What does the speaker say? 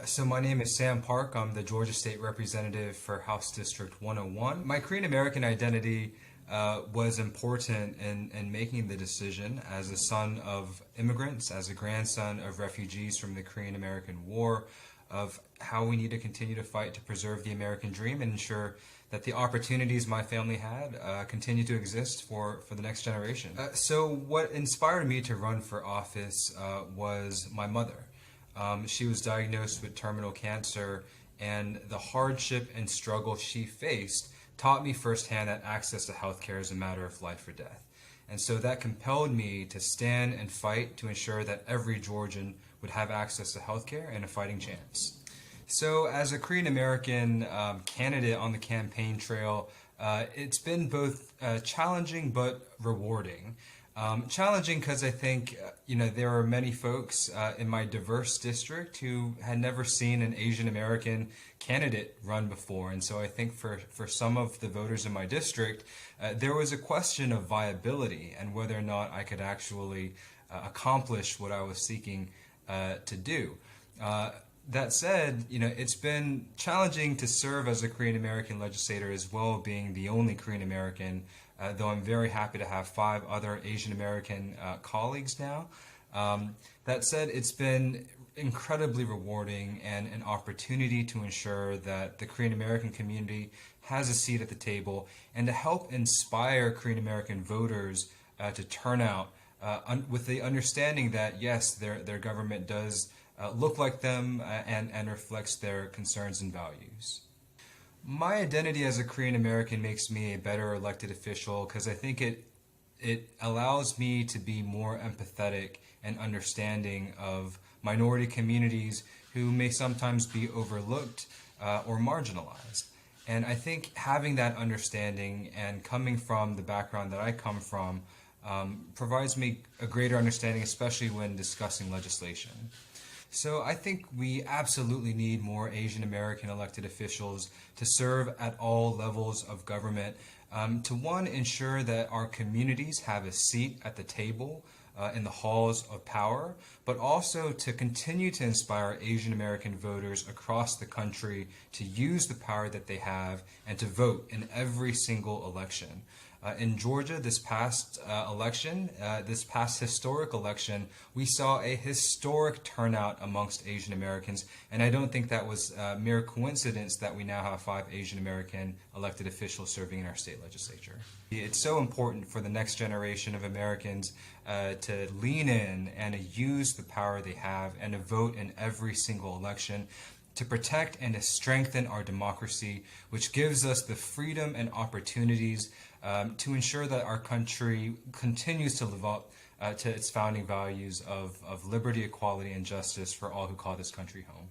So my name is Sam Park. I'm the Georgia State Representative for House District 101. My Korean American identity was important in making the decision as a son of immigrants, as a grandson of refugees from the Korean American War, of how we need to continue to fight to preserve the American dream and ensure that the opportunities my family had continue to exist for the next generation. So what inspired me to run for office was my mother. She was diagnosed with terminal cancer, and the hardship and struggle she faced taught me firsthand that access to healthcare is a matter of life or death. And so that compelled me to stand and fight to ensure that every Georgian would have access to healthcare and a fighting chance. So, as a Korean American candidate on the campaign trail, it's been both challenging but rewarding. Challenging because I think there are many folks in my diverse district who had never seen an Asian American candidate run before, and so I think for some of the voters in my district, there was a question of viability and whether or not I could actually accomplish what I was seeking to do. That said, it's been challenging to serve as a Korean American legislator as well, being the only Korean American, though I'm very happy to have 5 other Asian American colleagues now. That said, it's been incredibly rewarding and an opportunity to ensure that the Korean American community has a seat at the table and to help inspire Korean American voters to turn out with the understanding that, yes, their government does look like them and reflects their concerns and values. My identity as a Korean American makes me a better elected official because I think it allows me to be more empathetic and understanding of minority communities who may sometimes be overlooked or marginalized. And I think having that understanding and coming from the background that I come from provides me a greater understanding, especially when discussing legislation. So I think we absolutely need more Asian American elected officials to serve at all levels of government to, one, ensure that our communities have a seat at the table in the halls of power, but also to continue to inspire Asian American voters across the country to use the power that they have and to vote in every single election. In Georgia, this past historic election, we saw a historic turnout amongst Asian Americans, and I don't think that was mere coincidence that we now have 5 Asian American elected officials serving in our state legislature. It's so important for the next generation of Americans to lean in and to use the power they have and to vote in every single election to protect and to strengthen our democracy, which gives us the freedom and opportunities to ensure that our country continues to live up to its founding values of liberty, equality, and justice for all who call this country home.